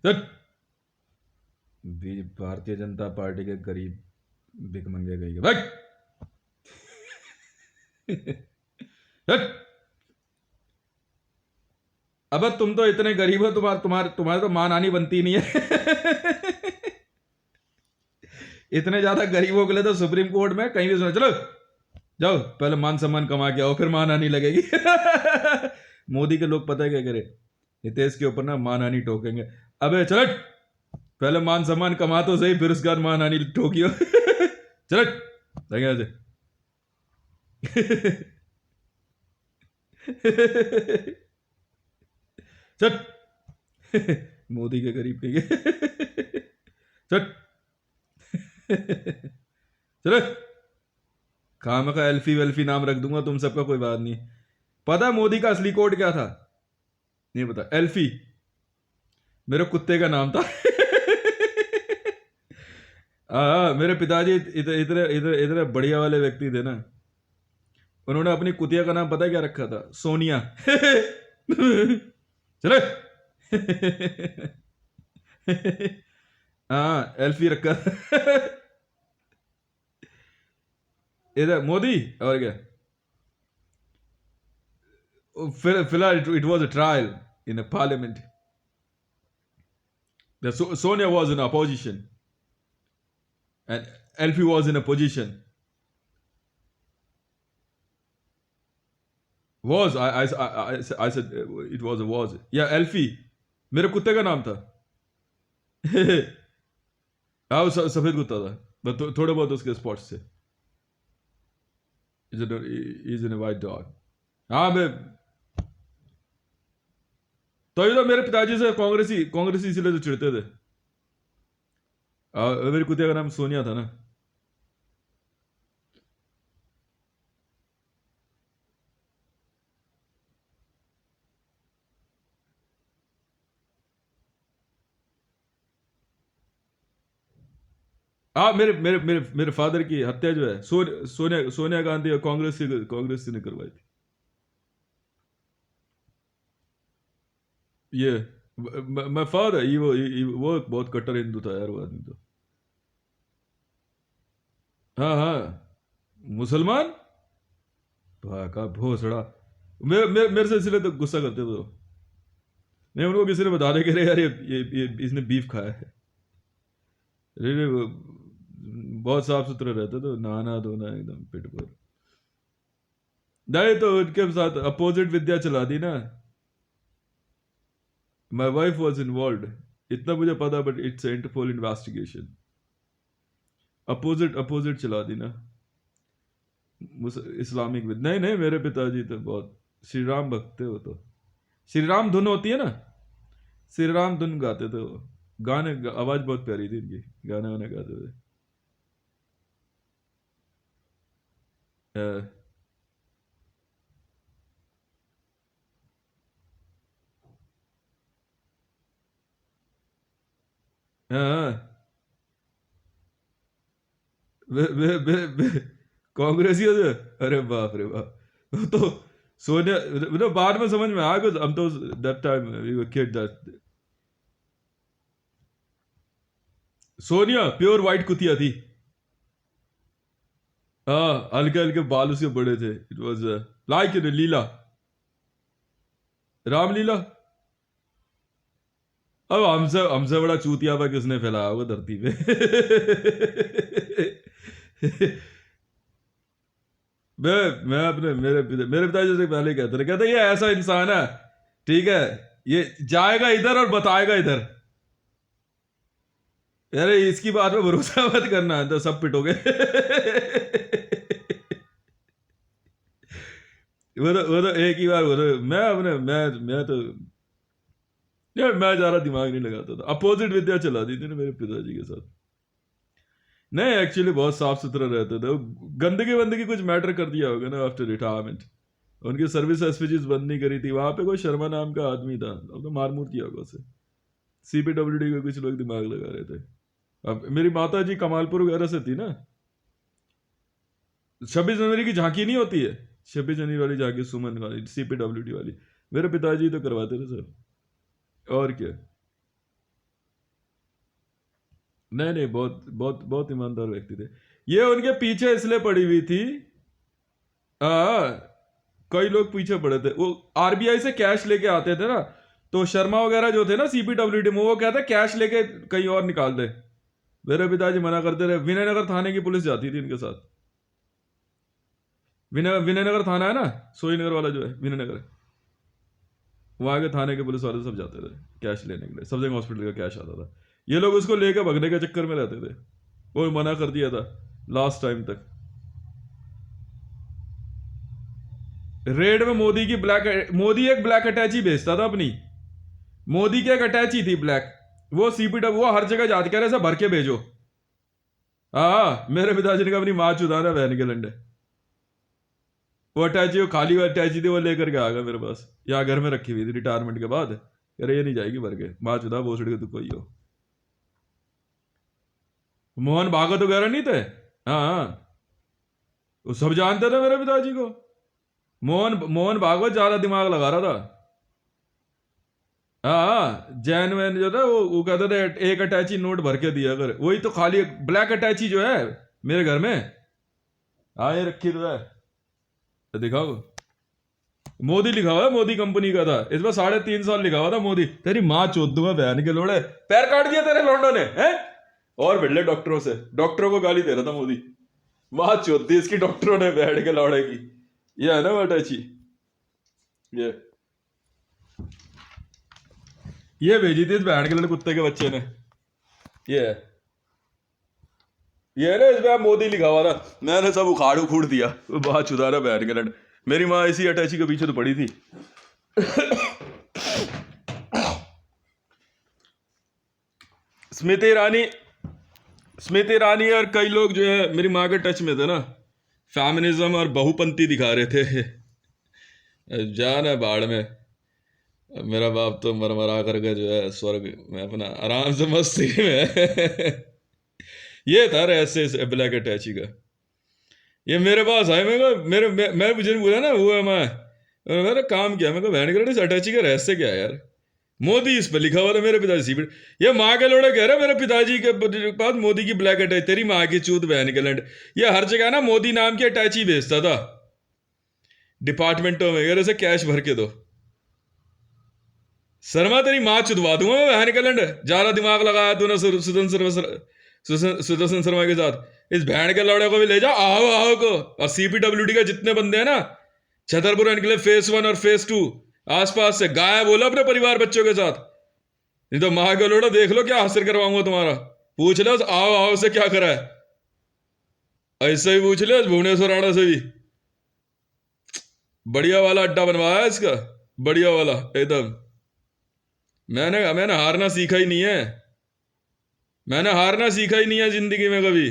हट! भारतीय जनता पार्टी के गरीब भिकमंगे गई हट! हट! अब तुम तो इतने गरीब हो, तुम्हारे तो मान आनी बनती नहीं है। इतने ज्यादा गरीबों के लिए तो सुप्रीम कोर्ट में कहीं भी सुना, चलो जाओ पहले मान सम्मान कमा के आओ, फिर मान आनी लगेगी। मोदी के लोग पता है क्या करे, हितेश के ऊपर ना मान आनी ठोकेंगे। अबे चल, पहले मान सम्मान कमा तो सही, फिर उसके बाद मान आनी ठोकियो। चल से। चट। मोदी के गरीब के चट। चलो खाम का एल्फी वेल्फी नाम रख दूंगा तुम सबका, कोई बात नहीं। पता है मोदी का असली कोड क्या था? नहीं पता। एल्फी मेरे कुत्ते का नाम था। मेरे पिताजी इतने इतने इतने बढ़िया वाले व्यक्ति थे ना, उन्होंने अपनी कुतिया का नाम पता है क्या रखा था? सोनिया। चले। हाँ एल्फी रखा। इधर मोदी और क्या, फिलहाल it was a trial in a parliament. Sonia was in opposition and Elfie was in a position. I said it was a was. Yeah, Elfie मेरे कुत्ते का नाम था। हाँ वो सफेद कुत्ता था, बस थोड़े बहुत उसके स्पॉट्स थे। Is in a white dog. हाँ मैं तो ये तो मेरे पिताजी से कांग्रेसी इसलिए तो चिढ़ते थे। मेरी कुतिया का नाम सोनिया था ना। हाँ मेरे मेरे मेरे मेरे फादर की हत्या जो है सोनिया गांधी और कांग्रेस ने करवाई थी। ये माय फादर, वो बहुत कट्टर हिंदू था यार वो आदमी तो। हाँ हाँ मुसलमान का भोसड़ा। मेरे से इसलिए तो गुस्सा करते थे वो। नहीं उनको किसी ने बता दे कि अरे यार ये इसने बीफ खाया है। अरे वो बहुत साफ सुथरे रहते तो नहाना धोना एकदम पेट पर। नहीं तो उनके साथ अपोजिट विद्या चला दी ना। माय वाइफ वाज इन्वॉल्व, इतना मुझे पता, but it's sent for investigation. Opposite opposite चला दी ना। इस्लामिक विद नहीं नहीं, मेरे पिताजी तो बहुत श्री राम भक्त थे वो तो। श्री राम धुन होती है ना, श्री राम धुन गाते थे वो। आवाज बहुत प्यारी थी इनकी, गाने वाने गाते थे। हाँ हाँ। कांग्रेसियों से? अरे बाप रे बाप। वो तो सोनिया मतलब बाद में समझ में आ गया, हम तो that time we were kid that. Sonia pure white कुतिया थी। हाँ हल्के हल्के बाल उसके बड़े थे, it was like in Leela, Ramlila. अब हमसे बड़ा चूतिया किसने फैलाया होगा धरती पे? मैं अपने मेरे पिताजी से पहले कहते थे, कहते ये ऐसा इंसान है, ठीक है, ये जाएगा इधर और बताएगा इधर। अरे इसकी बात पे भरोसा मत करना, तो सब पिटोगे। वो तो एक ही बार वो तो मैं तो यार मैं ज्यादा दिमाग नहीं लगाता था। अपोजिट विद्या चला दी थी ना मेरे पिताजी के साथ। नहीं एक्चुअली बहुत साफ सुथरा रहते थे वो। गंदगी वंदगी कुछ मैटर कर दिया होगा ना आफ्टर रिटायरमेंट। उनकी सर्विस एसपीजीज बंद नहीं करी थी, वहां पे कोई शर्मा नाम का आदमी था, अब तो मार मूर किया होगा उसे। सीपीडब्ल्यूडी को कुछ लोग दिमाग लगा रहे थे। अब मेरी माता जी कमालपुर वगैरह से थी ना। 26 जनवरी की झांकी नहीं होती है, 26 जनवरी वाली झांकी सुमन वाली सीपीडब्ल्यूडी वाली, मेरे पिताजी तो करवाते थे सर। और क्या। नहीं नहीं, बहुत बहुत बहुत ईमानदार व्यक्ति थे। ये उनके पीछे इसलिए पड़ी हुई थी, कई लोग पीछे पड़े थे। वो आरबीआई से कैश लेके आते थे ना, तो शर्मा वगैरह जो थे ना सीपीडब्ल्यूडी में, वो कहते कैश लेके कहीं और निकाल दे। मेरे पिताजी मना करते रहे। विनयनगर थाने की पुलिस जाती थी इनके साथ। विनयनगर थाना है ना, सोईनगर वाला जो है विनयनगर, वहां के थाने के पुलिस वाले सब जाते थे कैश लेने के लिए। सब जगह हॉस्पिटल का कैश आता था, ये लोग उसको लेकर भगने के चक्कर में रहते थे। वो मना कर दिया था लास्ट टाइम तक। रेड में मोदी एक ब्लैक अटैची बेचता था अपनी। मोदी की एक अटैची थी ब्लैक, वो सीपीडब्ल्यू वो हर जगह जाती, कह रहे भर के भेजो। हाँ, मेरे पिताजी ने कहा अपनी माँ चुदाना बहन के लंडे। वो अटैची, वो खाली हुआ अटैची थी, वो लेकर के आ गया मेरे पास, यहाँ घर में रखी हुई थी रिटायरमेंट के बाद। कह रहे ये नहीं जाएगी भर के, माँ चुदा भोसड़ी के तू कोई हो। मोहन भागवत वगैरह नहीं थे? हाँ हाँ, वो सब जानते थे मेरे पिताजी को। मोहन मोहन भागवत ज्यादा दिमाग लगा रहा था। हाँ, जैन वैन जो था वो कहते थे एक अटैची नोट भर के दिया कर। वही तो खाली ब्लैक अटैची जो है मेरे घर में, हाँ ये रखी तो है, तो दिखाओ। मोदी लिखा हुआ है, मोदी कंपनी का था। इस बार 3.5 साल लिखा हुआ था मोदी। तेरी माँ चोद दूंगा बहन के लोड़े, पैर काट दिया तेरे लौंडों ने हैं। और भिड़ ले डॉक्टरों से, डॉक्टरों को गाली दे रहा था मोदी। माँ चोद दी इसकी डॉक्टरों ने बैठ के लौड़े की। ये है ना वो अटैची, ये भेजी थी इस बहन के लड़े कुत्ते के बच्चे ने। ये है, ये है ना, इस बार मोदी लिखा हुआ था। मैंने सब उखाड़ उखूड़ दिया, बात चुदारा बहन के लड़। मेरी माँ इसी अटैची के पीछे तो पड़ी थी। स्मृति ईरानी, स्मृति ईरानी और कई लोग जो है मेरी माँ के टच में थे ना, फेमिनिज्म और बहुपंथी दिखा रहे थे। जान है बाढ़ में, मेरा बाप तो मरमरा करके जो है स्वर्ग में अपना आराम से मस्ती में। ये था रहस्य ब्लैक अटैची का। ये मेरे पास आए, मैं मुझे बोला ना वो है मैंने काम किया। मैं बहन के लड़े अटैची का रहस्य क्या है यार? मोदी इस पर लिखा हुआ था, मेरे पिताजी सीपीड। ये माँ के लोड़े कह रहे मेरे पिताजी के पास मोदी की ब्लैक अटैची। तेरी माँ की चूत बहन के लंड। ये हर जगह ना मोदी नाम की अटैची बेचता था डिपार्टमेंटों में, अगर से कैश भर के दो। शर्मा तेरी माँ चुदवा दूंगा मैं बहन के लंड। ज्यादा दिमाग लगाया तूने सुदर्शन शर्मा के साथ। इस बहन के लौड़े को भी ले जाओ, आओ आओ को। और सीपीडब्ल्यूडी के जितने बंदे हैं ना छतरपुर निकले फेज 1 और फेज 2, आसपास से गायब बोला अपने परिवार बच्चों के साथ। नहीं तो माँ का लोड़ा देख लो क्या हासिल करवाऊंगा तुम्हारा। पूछ लो आओ आओ से क्या करा है, ऐसे ही पूछ लो भुवनेश्वर राणा से भी। बढ़िया वाला अड्डा बनवाया इसका, बढ़िया वाला एकदम। मैंने हारना सीखा ही नहीं है, मैंने हारना सीखा ही नहीं है जिंदगी में कभी।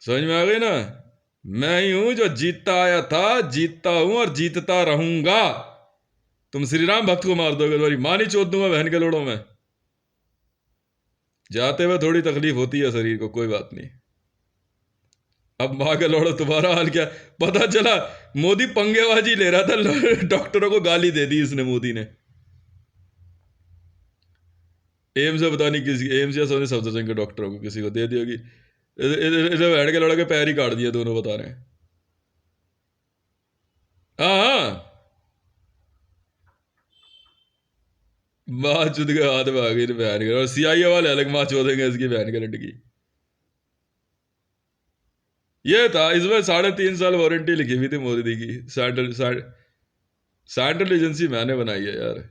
समझ में आ गई ना? मैं ही हूं जो जीतता आया था, जीतता हूं और जीतता रहूंगा। तुम श्री राम भक्त को मार दोगे, तुम्हारी मां नहीं चोद दूंगा बहन के लोड़ों में। जाते हुए थोड़ी तकलीफ होती है शरीर को, कोई बात नहीं। अब मां के लोड़ो तुम्हारा हाल क्या? पता चला मोदी पंगेबाजी ले रहा था, डॉक्टरों को गाली दे दी इसने, मोदी ने। एम्स से पता नहीं किसी, एम्स या सोने सफदरजंग के डॉक्टरों को किसी को दे दी होगी। इसे बैठ के लड़ा के पैर ही काट दिया दोनों, बता रहे हैं। हाँ, माँ चुद के हाथ में आ गई बहन के। और सीआईए वाले अलग माँ चोदेंगे इसकी बहन के लट की। ये था इसमें 3.5 साल वारंटी लिखी हुई थी मोदी की। सेंट्रल एजेंसी मैंने बनाई है यार।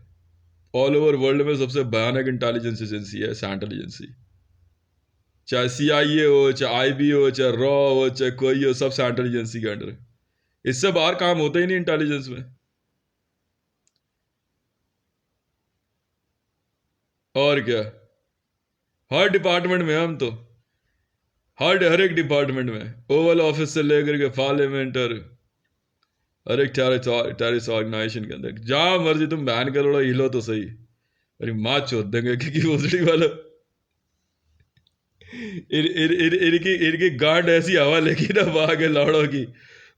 ऑल ओवर वर्ल्ड में सबसे भयानक इंटेलिजेंस एजेंसी है सेंट्रल एजेंसी। चाहे सीआईए हो, चाहे आईबी हो, चाहे रॉ हो, चाहे कोई हो, सब सेंट्रल एजेंसी के अंडर। इससे बाहर काम होता ही नहीं इंटेलिजेंस में। और क्या, हर डिपार्टमेंट में हम तो, हर एक डिपार्टमेंट में, ओवल ऑफिस से लेकर के पार्लियामेंट और हर एक टेरिस ऑर्गेनाइजेशन के अंदर जहां मर्जी तुम बैन कर लो, हिलो तो सही। अरे माँ चोद देंगे क्योंकि भोसड़ी वाला इनकी गांड ऐसी हवा लेगी ना वहां के लौड़ों की।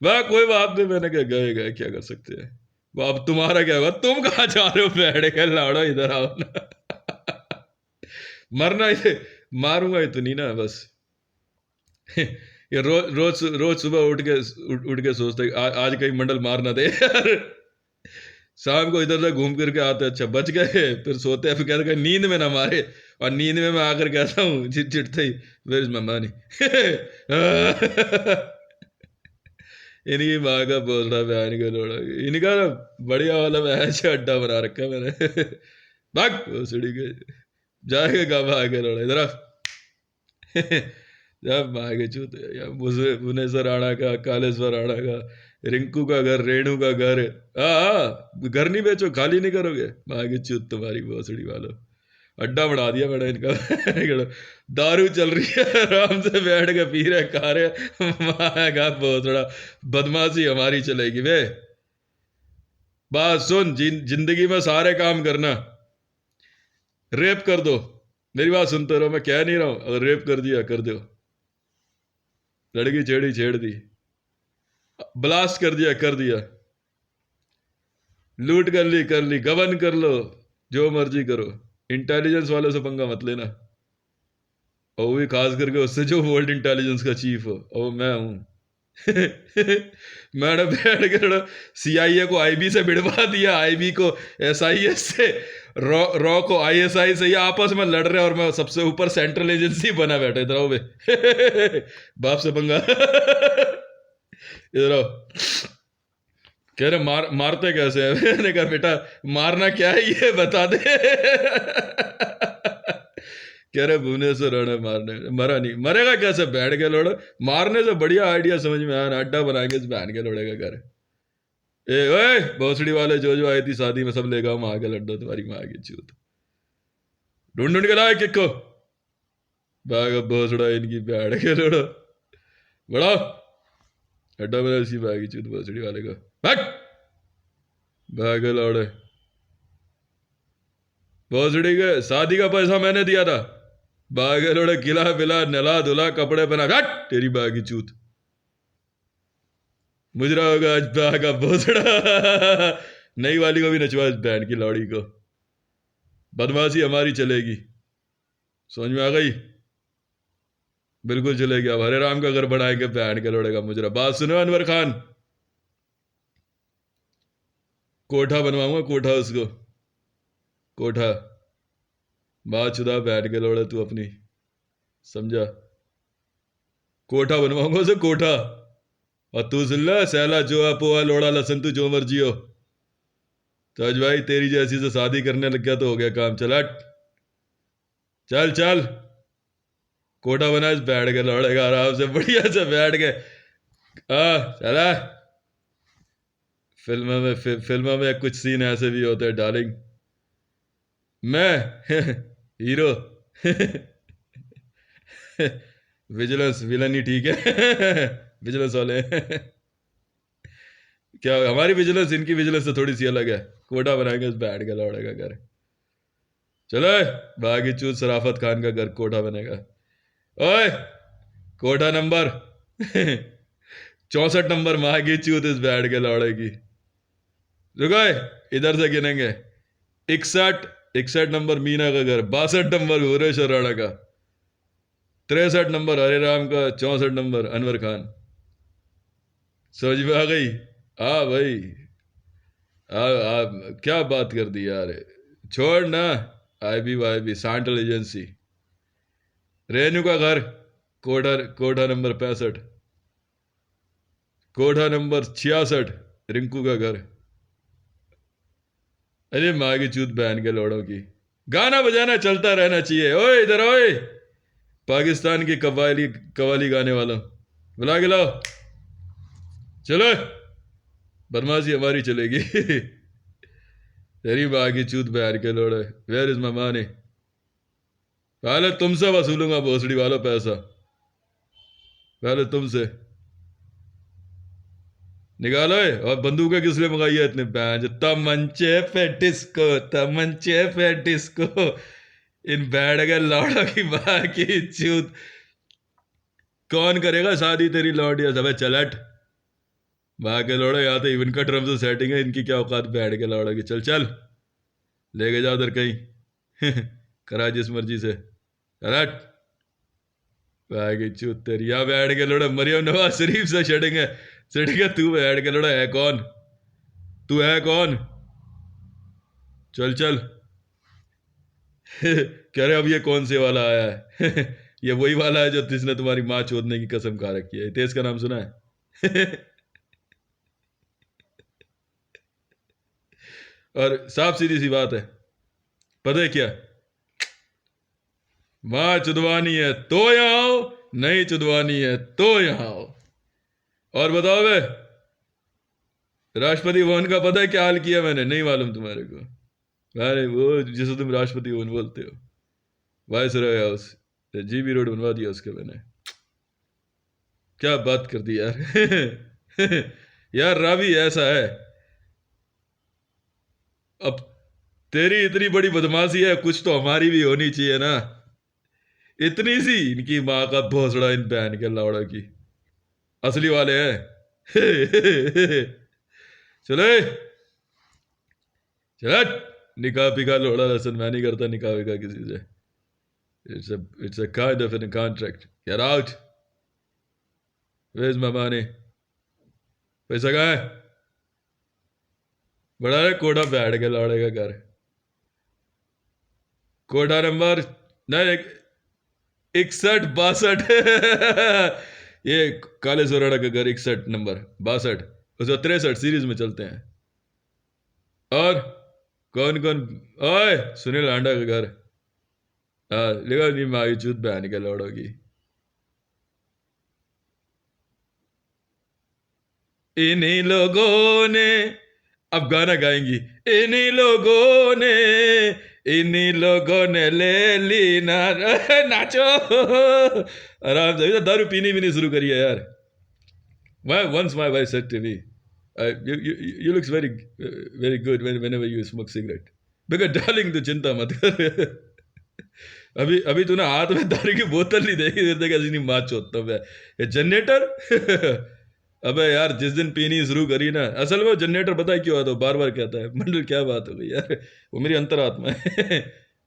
वह कोई बात नहीं, मैंने क्या गए गए क्या कर सकते हैं। अब तुम्हारा क्या होगा? तुम कहाँ जा रहे हो बैठ के लौड़ो, इधर आओ ना। मरना ही, मारूंगा ही तो नहीं ना बस। ये रोज सुबह उठ के सोचते आज कहीं मंडल मार ना दे यार। शाम को इधर उधर घूम करके आते, अच्छा बच गए, फिर सोते हैं, फिर कहते हैं नींद में ना मारे। और नींद में मैं आकर कहता हूँ चिटते ही, वेयर इज माय मनी। इनकी माँ का बोल रहा बहन के लोड़ा, इनका ना बढ़िया वाला ऐसे अड्डा बना रखा है मैंने। भाग वो सीढ़ी के, जाएगा कहाँ भागे लोड़ा इधर आ। जब भागे चूत या भुवनेश्वर राणा का, कालेश्वर राणा का, रिंकू का घर, रेणु का घर। हाँ घर नहीं बेचो, खाली नहीं करोगे, भागे चूत तुम्हारी भोसड़ी वालों। अड्डा बढ़ा दिया मैंने इनका। दारू चल रही है, आराम से बैठ के पी रहे खा रहे, माएगा भोसड़ा। बदमाशी हमारी चलेगी बे। बात सुन, जिंदगी में सारे काम करना, रेप कर दो, मेरी बात सुनते रहो, मैं कह नहीं रहा हूं, अगर रेप कर दिया कर दो, लड़की छेड़ दी, ब्लास्ट कर दिया, लूट कर ली, गबन कर लो, जो मर्जी करो, इंटेलिजेंस वालों से पंगा मत लेना। और वो भी खास करके उससे जो वर्ल्ड इंटेलिजेंस का चीफ हो, और मैं हूं। मैंने बैठ कर CIA को IB से भिड़वा दिया, IB को SIS से, रॉ को ISI से, ये आपस में लड़ रहे, और मैं सबसे ऊपर सेंट्रल एजेंसी बना बैठा। इधर आओ बे। बाप से पंगा। इधर आओ। कह रहे मारते कैसे है? मैंने कहा बेटा मारना क्या है ये बता दे। कह रहे भुवनेश्वर राणा मारने, मरा नहीं, मरेगा कैसे बैठ के लोड़ा। मारने से बढ़िया आइडिया समझ में आया, अड्डा बनाएंगे इस बहन के लोड़े का घर। ए ओए भोसड़ी वाले जो आई थी शादी में, सब लेगा माँ के लड्डू, तुम्हारी माँ की चूत। ढूंढ ढूंढ के लाए किको भाग भोसड़ा, इनकी बैठ के लोड़ा बड़ा अड्डा बना इसी भाग की चूत भोसड़ी वाले का। भाग भाग लौड़े। भोसड़ी के शादी का पैसा मैंने दिया था, बागे लोड़े, खिला पिला नला धुला कपड़े पहना, हट तेरी बागी चूत। मुजरा होगा आज बागा भोसड़ा। नई वाली को भी नचवा बहन की लौड़ी को, बदमाशी हमारी चलेगी, समझ में आ गई? बिल्कुल चलेगी। अब हरे राम का घर बनाएंगे बहन के लोड़े का मुजरा। बात सुनो अनवर खान, कोठा बनवाऊंगा, कोठा उसको, कोठा। बात चुदा बैठ के लोड़े तू अपनी, समझा? कोठा बनवाऊंगा उसे, कोठा। और तू सुन ले, सैला जो पोहा लोड़ा लसन, तू जो मर्जी हो, तो आज भाई तेरी जैसी से शादी करने लग गया तो हो गया काम। चल हट, चल चल, कोठा बना इस बैठ के लौड़ेगा आराम से, बढ़िया से बैठ के। चला। फिल्मों में कुछ सीन ऐसे भी होते हैं डार्लिंग। मैं हीरो। विजिलेंस विलन ही ठीक है। विजिलेंस वाले। क्या हमारी विजिलेंस इनकी विजिलेंस से थोड़ी सी अलग है। कोटा बनाएंगे इस बैठ के लौड़े का घर। चलो बागी चूत शराफत खान का घर कोटा बनेगा। ओए कोटा नंबर 64 नंबर मागी चूत इस बैठ के लौड़े की। रुको इधर से गिनेंगे। 61 नंबर मीना का घर, 62 नंबर भुवनेश्वर राणा का, 63 नंबर हरे राम का, 64 नंबर अनवर खान। समझ में आ गई? हाँ भाई, क्या बात कर दी यार, छोड़ ना। IB central agency. रेणु का घर कोठा नंबर 65, कोठा नंबर 66 रिंकू का घर। अरे माँ की चूत बहन के लोड़ों की। गाना बजाना चलता रहना चाहिए। ओए इधर ओए, पाकिस्तान की कवाली गाने वाला बुला के लाओ। चलो बदमाशी हमारी चलेगी। तेरी माँ की चूत बहन के लोड़े। Where is my money? पहले तुमसे वसूलूंगा भोसड़ी वालों पैसा, पहले तुमसे निकालो। और बंदूकें किस लिए मंगाई है इतने? बैंड तमंचे पे डिस्को, तमंचे पे डिस्को। इन बैठ के लौड़ों की माँ की चूत। कौन करेगा शादी तेरी लौटिया सब? चलट माँ के लौड़ो, यहाँ तो इवन का टर्म से सेटिंग है, इनकी क्या औकात बैठ के लौड़ो की। चल चल लेके जाओ उधर कहीं। करा जिस मर्जी से। अरे चूत तेरी, यहाँ बैठ के लोड़ा मरियम नवाज शरीफ से छड़ेंगे तू बैठ के लोड़ा है कौन, तू है कौन, चल चल। कह रहे अब ये कौन से वाला आया है? ये वही वाला है जो जिसने तुम्हारी माँ चोदने की कसम खा रखी है। तेज का नाम सुना है? और साफ सीधी सी बात है, पता है क्या, माँ चुदवानी है तो यहाँ आओ, नहीं चुदवानी है तो यहाँ आओ। और बताओ वे, राष्ट्रपति भवन का पता है क्या हाल किया मैंने? नहीं मालूम तुम्हारे को? अरे वो जिसे तुम राष्ट्रपति भवन बोलते हो, vice Roy house, GB road बनवा दिया उसके मैंने। क्या बात कर दी यार। यार रावी ऐसा है, अब तेरी इतनी बड़ी बदमाशी है, कुछ तो हमारी भी होनी चाहिए ना। इतनी सी इनकी माँ का भोसड़ा इन बहन के लौड़ा की, असली वाले हैं। चले चल, निकाह पिका लोड़ा लसन, मैं नहीं करता निकाह विकाह किसी से। It's a kind of a contract. Get out. Where's my money? पैसा कहाँ है? बड़ा है कोड़ा बैठ के लौड़े का घर, कोड़ा नंबर नहीं 61-62। ये काले सोराड़ा का घर 61 नंबर 62, उसको 63 सीरीज में चलते हैं। और कौन कौन? ओए सुनील आंडा का घर, हाँ लिखा नहीं, माई चूत बहन के लौड़ोगी। इन्हीं लोगों ने, अब गाना गाएंगी, इन्हीं लोगों ने ले ली ना। नाचो आराम से, दारू पीनी भी नहीं शुरू करी है यार। Once my wife said to me, you looks very good whenever you smoke cigarette. because darling तू चिंता मत कर। अभी तूने हाथ में दारू की बोतल नहीं देखी, कैसी नहीं मार चोता मैं ये जनरेटर। अबे यार जिस दिन पीनी शुरू करी ना, असल में जनरेटर पता है क्यों आता है? बार बार कहता है मंडल क्या बात हो गई यार, वो मेरी अंतरात्मा है।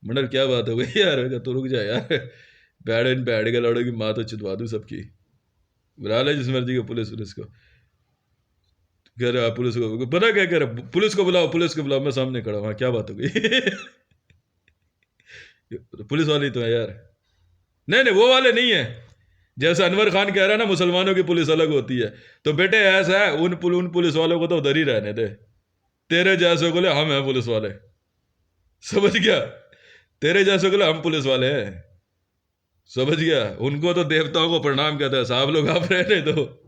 मंडल क्या बात हो गई यार, तो रुक जा यार, बैठ के लड़ो की माँ तो चितवा दूँ सबकी। बुला ले जिस मर्जी को, पुलिस को कह रहा, पुलिस को पता क्या कह रहा, पुलिस को बुलाओ, मैं सामने खड़ा हूँ, क्या बात हो गई? पुलिस वाले तो है यार, नहीं वो वाले नहीं है। जैसे अनवर खान कह रहा है ना मुसलमानों की पुलिस अलग होती है, तो बेटे ऐसा है, उन पुलिस वालों को तो उधर ही रहने दे, तेरे जैसे को ले हम हैं पुलिस वाले, समझ गया? तेरे जैसे को ले हम पुलिस वाले हैं, समझ गया? उनको तो देवताओं को प्रणाम कहते हैं, साहब लोग आप रहने दो।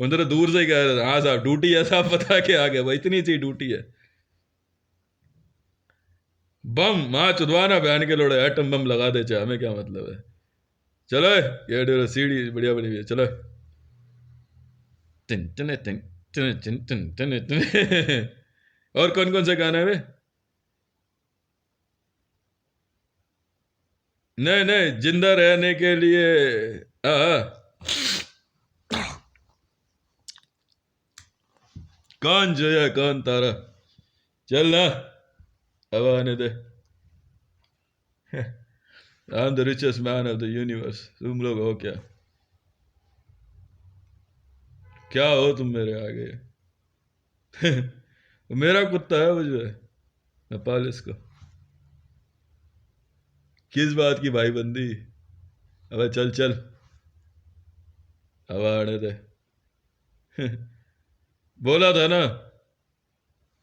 उन तो दूर से ही कह रहे, हाँ साहब ड्यूटी है साहब, बता के आ गया भाई, इतनी सी ड्यूटी है। बम माँ चुदवाना बहन के लोड़े, एटम बम लगा दे चाहे, हमें क्या मतलब है। चलो ये सीढ़ी बढ़िया बनी हुई है, चलो। Tin tin tin tin tin tin tin tin. और कौन कौन से गाना है वे? नहीं जिंदा रहने के लिए कौन जोया कौन तारा, चल ना अब आने दे। I am the richest man of the universe, तुम लोग हो क्या? क्या हो तुम मेरे आगे? मेरा कुत्ता है वो जो है, मैं पाल इसको। किस बात की भाईबंदी? अबे चल चल, अब आने दे। बोला था ना,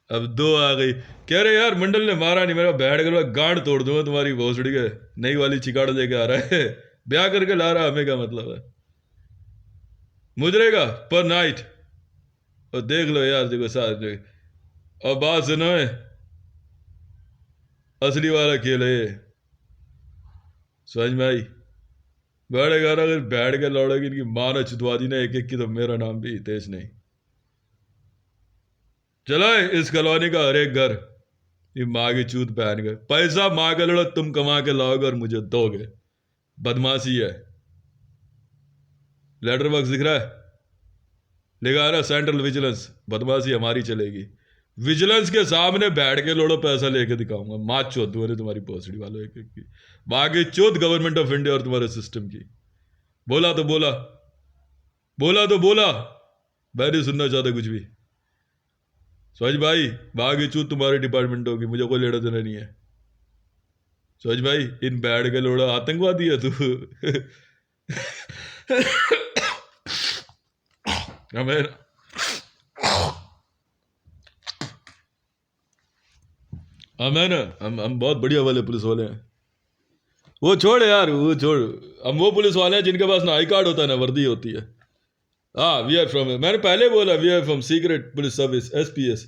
अब दो आ गई। कह रहे यार मंडल ने मारा नहीं, मेरा बैठ कर गांड तोड़ दूंगा तुम्हारी भोसड़ी के, नई वाली चिकाड़ लेके आ रहा है। ब्याह करके ला रहा, हमें क्या मतलब है? मुजरेगा पर नाइट, और देख लो यार, देखो साथ। और बात सुनो, असली वाला खेल है समझ में आई? बड़े घर अगर बैठ के लौड़ेगी, इनकी माँ ने चितवा दी ना एक एक की, तो मेरा नाम भी हितेश नहीं। चला इस कॉलोनी का हर एक घर, ये माँ की चूत पहन गए, पैसा माँ के लड़ो तुम कमा के लाओगे और मुझे दोगे, बदमाशी है। लेटर बॉक्स दिख रहा है, लिखा है ना सेंट्रल विजिलेंस, बदमाशी हमारी चलेगी। विजिलेंस के सामने बैठ के लोड़ो पैसा लेके दिखाऊंगा, माँ चौथ तुम्हारे तुम्हारी पॉसिटी वालों एक एक की, बाकी चौथ गवर्नमेंट ऑफ इंडिया और तुम्हारे सिस्टम की। बोला तो बोला, बोला तो बोला, मैं नहीं सुनना चाहता कुछ भी। सोच भाई, बाकी चूत तुम्हारे डिपार्टमेंट होगी, मुझे कोई लेना देना नहीं है। सोच भाई, इन बैठ के लोड़ा आतंकवादी है तू। हमें हमें ना हम बहुत बढ़िया वाले पुलिस वाले हैं। वो छोड़ यार, वो छोड़। हम वो पुलिस वाले हैं जिनके पास ना आई कार्ड होता है ना वर्दी होती है। हाँ, वी आर फ्रॉम, मैंने पहले बोला we are from secret police service, SPS.